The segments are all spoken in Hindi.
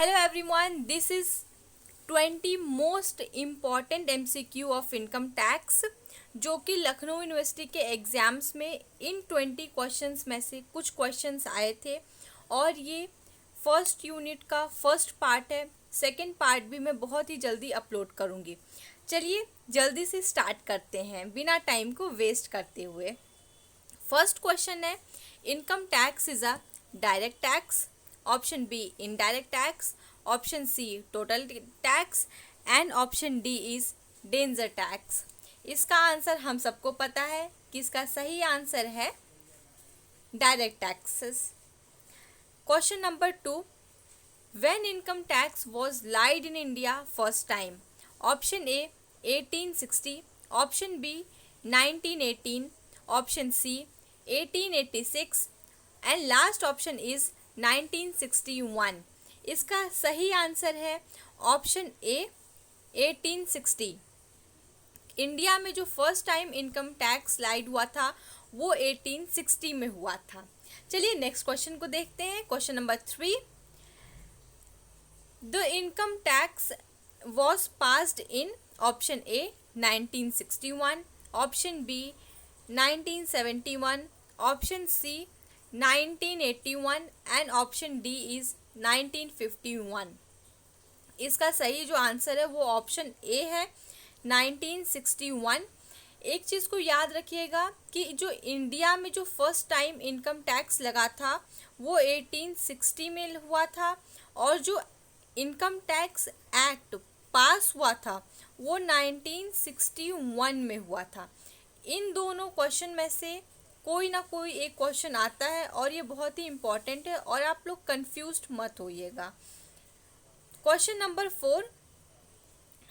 Hello everyone, this is 20 most important MCQ of income tax जो कि लखनऊ यूनिवर्सिटी के एग्ज़ाम्स में इन 20 क्वेश्चंस में से कुछ क्वेश्चंस आए थे और ये फर्स्ट यूनिट का फर्स्ट पार्ट है। सेकंड पार्ट भी मैं बहुत ही जल्दी अपलोड करूँगी। चलिए जल्दी से स्टार्ट करते हैं बिना टाइम को वेस्ट करते हुए। फर्स्ट क्वेश्चन है, income tax is a direct tax, option B indirect tax, option C total tax and option D is danger tax. इसका आंसर हम सबको पता है कि इसका सही आंसर है direct taxes. Question number 2, when income tax was laid in India first time, option A 1860, option B 1918, option C 1886 and last option is 1961। इसका सही आंसर है ऑप्शन ए 1860। इंडिया में जो फर्स्ट टाइम इनकम टैक्स लाइड हुआ था वो 1860 में हुआ था। चलिए नेक्स्ट क्वेश्चन को देखते हैं। Question number 3, the income tax was passed in option A 1961, option B 1971, option C 1981 and option D is 1951। इसका सही जो आंसर है वो ऑप्शन ए है 1961। एक चीज़ को याद रखिएगा कि जो इंडिया में जो फर्स्ट टाइम इनकम टैक्स लगा था वो 1860 में हुआ था और जो इनकम टैक्स एक्ट पास हुआ था वो 1961 में हुआ था। इन दोनों क्वेश्चन में से कोई ना कोई एक क्वेश्चन आता है और ये बहुत ही इम्पॉर्टेंट है और आप लोग कंफ्यूज्ड मत होइएगा। Question number 4,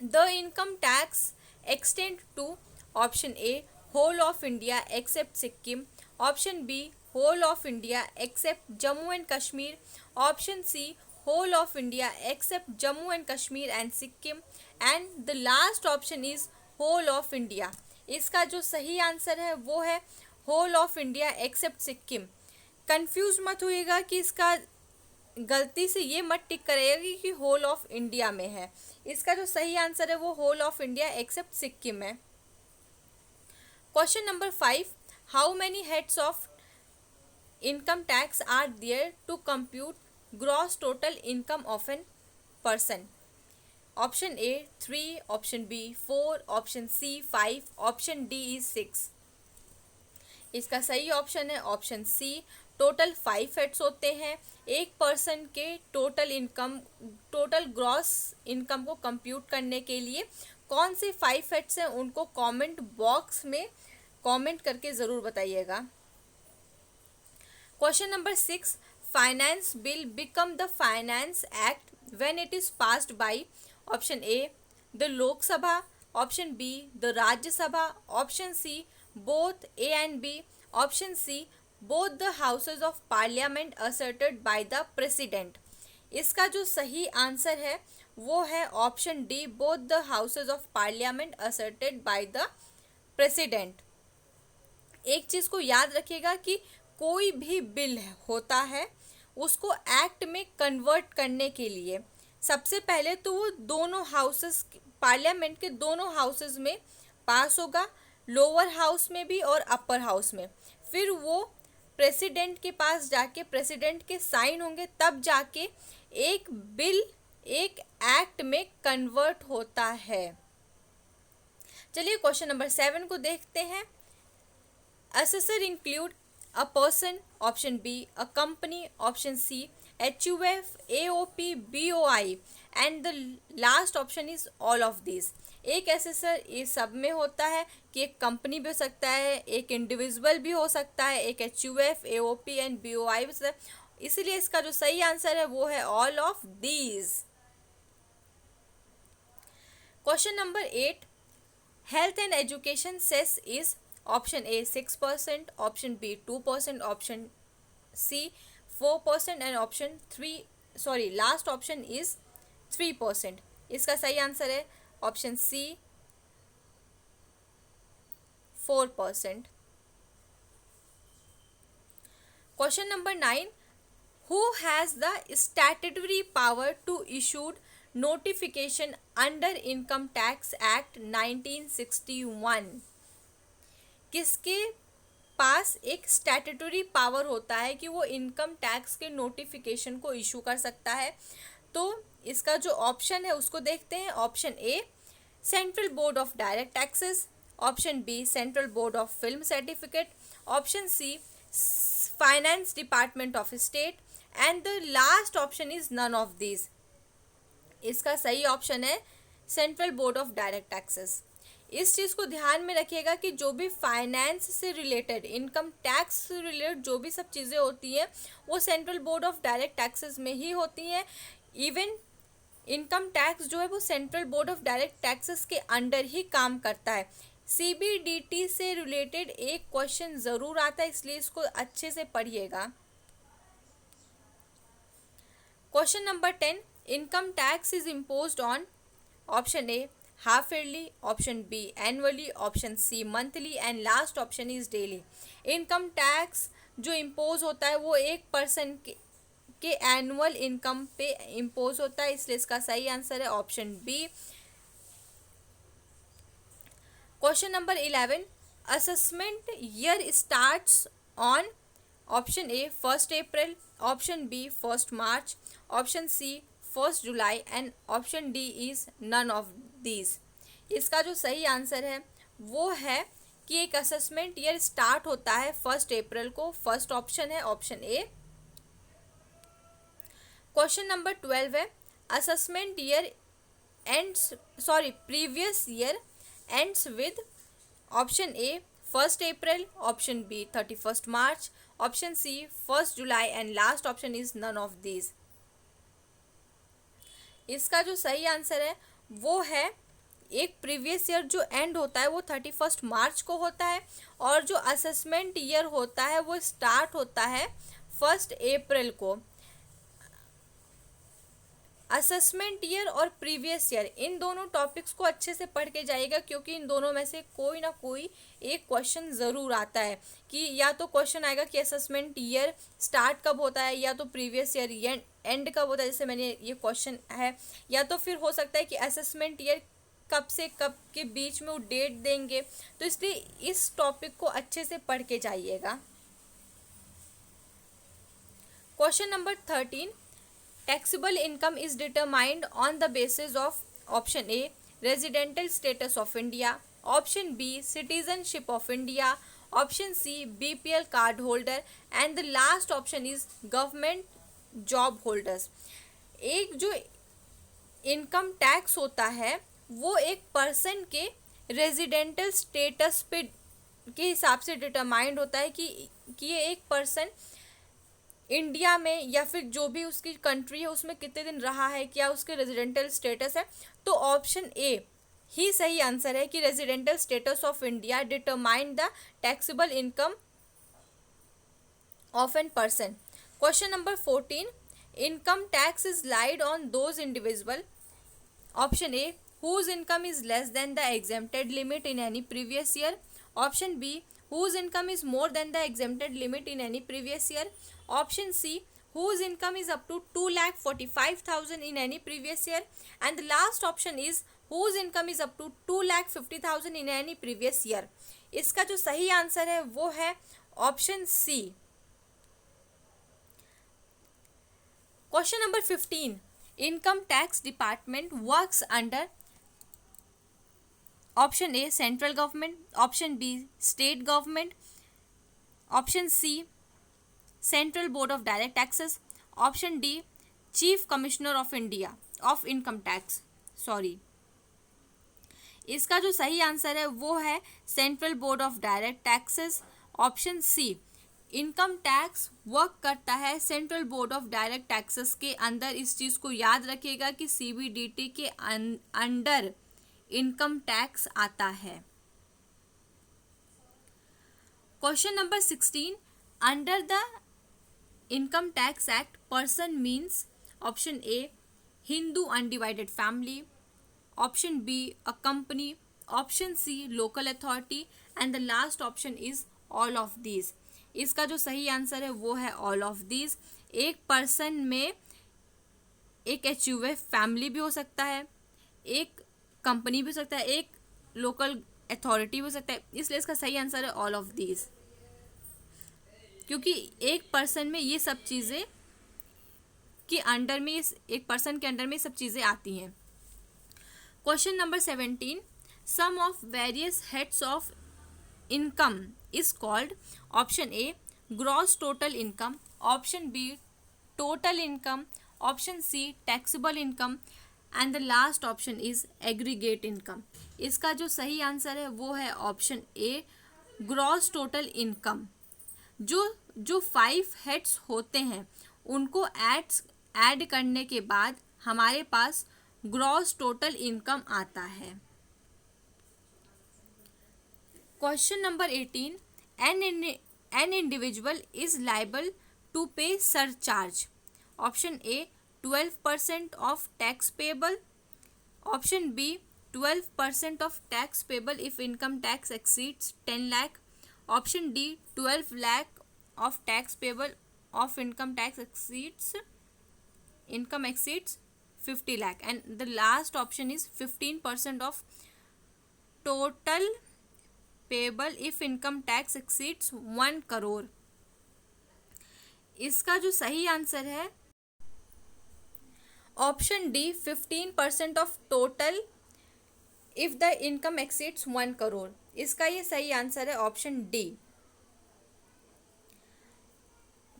the income tax extend to option A whole of India except Sikkim, option B whole of India except Jammu and Kashmir, option C whole of India except Jammu and Kashmir and Sikkim and the last option is whole of India. इसका जो सही आंसर है वो है whole of India except Sikkim. Confuse मत होइएगा कि इसका गलती से ये मत टिक करेगी कि होल ऑफ इंडिया में है। इसका जो सही आंसर है वो whole of India except Sikkim है। Question number 5, how many heads of income tax are there to compute gross total income of an person, option A 3, option B 4, option C 5, option D is 6। इसका सही ऑप्शन है ऑप्शन सी, टोटल 5 हेड्स होते हैं। एक पर्सन के टोटल ग्रॉस इनकम को कंप्यूट करने के लिए कौन से 5 हेड्स हैं उनको कमेंट बॉक्स में कमेंट करके ज़रूर बताइएगा। Question number 6, finance bill become the finance act when it is passed by, option A the Lok Sabha, option B the Rajya Sabha, option C both A and B, option C both the houses of parliament asserted by the president। इसका जो सही आंसर है वो है option D both the houses of parliament asserted by the president। एक चीज़ को याद रखिएगा कि कोई भी बिल होता है उसको एक्ट में कन्वर्ट करने के लिए सबसे पहले तो वो दोनों हाउसेस पार्लियामेंट के दोनों हाउसेस में पास होगा, लोअर हाउस में भी और अपर हाउस में। फिर वो प्रेसिडेंट के पास जाके प्रेसिडेंट के साइन होंगे तब जाके एक बिल एक एक्ट में कन्वर्ट होता है। चलिए क्वेश्चन नंबर 7 को देखते हैं। Assessor include a person, option B a company, option C HUF, AOP, BOI and the last option is all of this. एक असेसर ये सब में होता है कि एक कंपनी भी हो सकता है, एक इंडिविजुअल भी हो सकता है, एक HUF, AOP एंड BOI भी हो सकता है। इसलिए इसका जो सही आंसर है वो है all of these. Question number 8, health and education cess is, option A 6%, option B 2%, option C 4% and option last option is 3%। इसका सही आंसर है option C 4%। Question number 9, who has the statutory power to issue notification under Income Tax Act 1961? किसके पास एक स्टैट्यूटरी पावर होता है कि वो इनकम टैक्स के नोटिफिकेशन को इशू कर सकता है? तो इसका जो ऑप्शन है उसको देखते हैं. Option A central board of direct taxes, option B central board of film certificate, option C finance department of state, and the last option is none of these. इसका सही ऑप्शन है central board of direct taxes. इस चीज़ को ध्यान में रखिएगा कि जो भी फाइनेंस से रिलेटेड, इनकम टैक्स से रिलेटेड जो भी सब चीज़ें होती हैं वो central board of direct taxes में ही होती हैं. इवन इनकम टैक्स जो है वो central board of direct taxes के अंडर ही काम करता है. सीबीडीटी से रिलेटेड एक क्वेश्चन ज़रूर आता है, इसलिए इसको अच्छे से पढ़िएगा. Question number 10. Income tax is imposed on option A half yearly, option B annually, option C monthly, and last option is daily. Income tax जो इम्पोज होता है वो एक पर्सन के एनुअल इनकम पे इम्पोज होता है, इसलिए इसका सही आंसर है option B. Question number 11. Assessment year starts on option A 1 April, option B 1 March, option C 1 July, and option D is none of these. इसका जो सही आंसर है वो है कि एक असेसमेंट ईयर स्टार्ट होता है 1 अप्रैल को. फर्स्ट ऑप्शन है ऑप्शन ए. क्वेश्चन नंबर 12 है. Assessment year previous year ends with option A 1 April, option B 31 March, option C 1 July, and last option is none of these. इसका जो सही आंसर है वो है एक प्रीवियस ईयर जो एंड होता है वो 31 मार्च को होता है, और जो असेसमेंट ईयर होता है वो स्टार्ट होता है 1 अप्रैल को. असेसमेंट ईयर और प्रीवियस ईयर इन दोनों टॉपिक्स को अच्छे से पढ़ के जाइएगा, क्योंकि इन दोनों में से कोई ना कोई एक क्वेश्चन ज़रूर आता है कि या तो क्वेश्चन आएगा कि असेसमेंट ईयर स्टार्ट कब होता है, या तो प्रीवियस ईयर एंड कब होता है, जैसे मैंने ये क्वेश्चन है, या तो फिर हो सकता है कि असेसमेंट ईयर कब से कब के बीच में वो डेट देंगे. तो इसलिए इस टॉपिक को अच्छे से पढ़ के जाइएगा. Question number 13. Taxable income is determined on the basis of option A residential status of India, option B citizenship of India, option C BPL card holder, and the last option is government job holders. एक जो इनकम टैक्स होता है वो एक पर्सन के रेजिडेंटल स्टेटस पे के हिसाब से डिटरमाइंड होता है कि ये एक पर्सन इंडिया में या फिर जो भी उसकी कंट्री है उसमें कितने दिन रहा है, क्या उसके रेजिडेंटल स्टेटस है. तो ऑप्शन ए ही सही आंसर है कि residential status of India determine the taxable income of an person. Question number 14. Income tax is laid on those individual. Option A whose income is less than the exempted limit in any previous year, option B whose income is more than the exempted limit in any previous year, option C whose income is up to 2,45,000 in any previous year, and the last option is whose income is up to 2,50,000 in any previous year. इसका जो सही आंसर है वो है option C. Question number 15. Income tax department works under option A central government, option B state government, option C central board of direct taxes, option D chief commissioner of India of income tax. इसका जो सही आंसर है वो है central board of direct taxes. Option C income tax work करता है central board of direct taxes के अंदर. इस चीज़ को याद रखिएगा कि सीबीडीटी के अंडर इनकम टैक्स आता है. Question number 16. Under the income tax act person means option A Hindu undivided family, option B a company, option C local authority, and the last option is all of these. इसका जो सही आंसर है वो है ऑल ऑफ दीज. एक पर्सन में एक एचयूएफ फैमिली भी हो सकता है, एक कंपनी भी हो सकता है, एक लोकल अथॉरिटी भी हो सकता है। इसलिए इसका सही आंसर है ऑल ऑफ दीज, क्योंकि एक पर्सन में ये सब चीज़ें कि अंडर में, एक पर्सन के अंडर में सब चीज़ें आती हैं। Question number 17, sum of various heads of income is called, option A gross total income, option B total income, option C taxable income and the last option is aggregate income. इसका जो सही आंसर है वो है option A gross total income. जो 5 हेड्स होते हैं उनको ऐड करने के बाद हमारे पास ग्रॉस टोटल इनकम आता है। Question number 18, an individual is liable to pay surcharge, option A 12% of tax payable, option B 12% of tax payable if income tax exceeds 10 lakh, option D 12 lakh of tax payable of income tax exceeds 50 lakh, and the last option is 15% of total payable if income tax exceeds 1 crore। इसका जो सही आंसर है option D 15% of total if the income exceeds 1 crore। इसका ये सही आंसर है option D.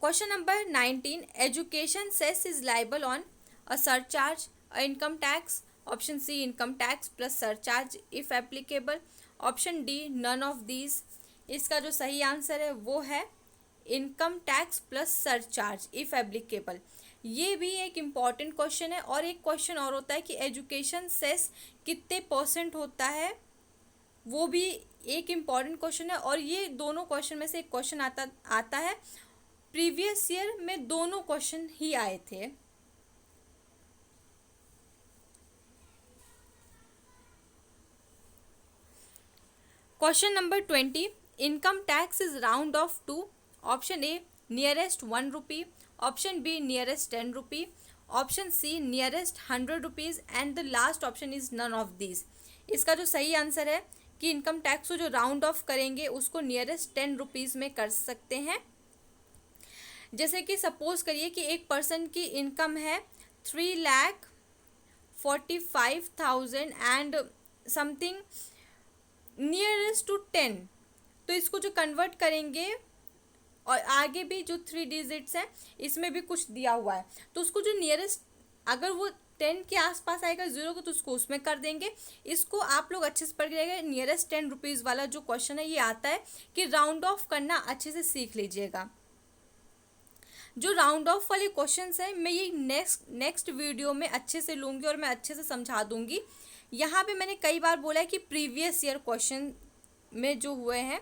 Question number 19, education cess is liable on a surcharge, a income tax, option C income tax plus surcharge if applicable, option D none of these। इसका जो सही आंसर है वो है income tax plus surcharge if applicable. ये भी एक इम्पॉर्टेंट क्वेश्चन है। और एक क्वेश्चन और होता है कि एजुकेशन सेस कितने % होता है, वो भी एक इम्पॉर्टेंट क्वेश्चन है। और ये दोनों क्वेश्चन में से एक क्वेश्चन आता है। प्रीवियस ईयर में दोनों क्वेश्चन ही आए थे। Question number 20, income tax is round off to, option A nearest 1 rupee, option B nearest 10 rupee, option C nearest 100 rupees and the last option is none of these. इसका जो सही आंसर है कि इनकम टैक्स को जो राउंड ऑफ करेंगे उसको नियरेस्ट 10 rupees में कर सकते हैं। जैसे कि सपोज करिए कि एक पर्सन की इनकम है 3,45,000 एंड समथिंग नियरेस्ट टू 10, तो इसको जो कन्वर्ट करेंगे और आगे भी जो 3 डिजिट्स हैं इसमें भी कुछ दिया हुआ है, तो उसको जो नियरेस्ट अगर वो 10 के आसपास आएगा 0 को तो उसको उसमें कर देंगे। इसको आप लोग अच्छे से पढ़ के जाएगा। नियरेस्ट 10 rupees वाला जो क्वेश्चन है ये आता है कि राउंड ऑफ करना अच्छे से सीख लीजिएगा। जो राउंड ऑफ वाले क्वेश्चंस है मैं ये नेक्स्ट वीडियो में अच्छे से लूँगी और मैं अच्छे से समझा दूँगी। यहाँ पे मैंने कई बार बोला है कि प्रीवियस ईयर क्वेश्चन में जो हुए हैं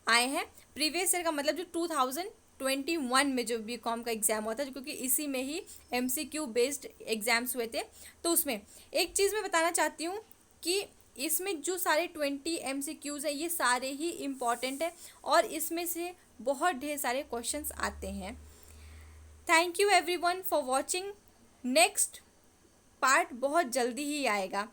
आए हैं। प्रीवियस ईयर का मतलब जो 2021 में जो बीकॉम का एग्ज़ाम हुआ था, क्योंकि इसी में ही MCQ बेस्ड एग्ज़ाम्स हुए थे। तो उसमें एक चीज़ मैं बताना चाहती हूँ कि इसमें जो सारे 20 MCQs हैं ये सारे ही इम्पॉर्टेंट है और इसमें से बहुत ढेर सारे क्वेश्चंस आते हैं। Thank you everyone for watching. Next part बहुत जल्दी ही आएगा।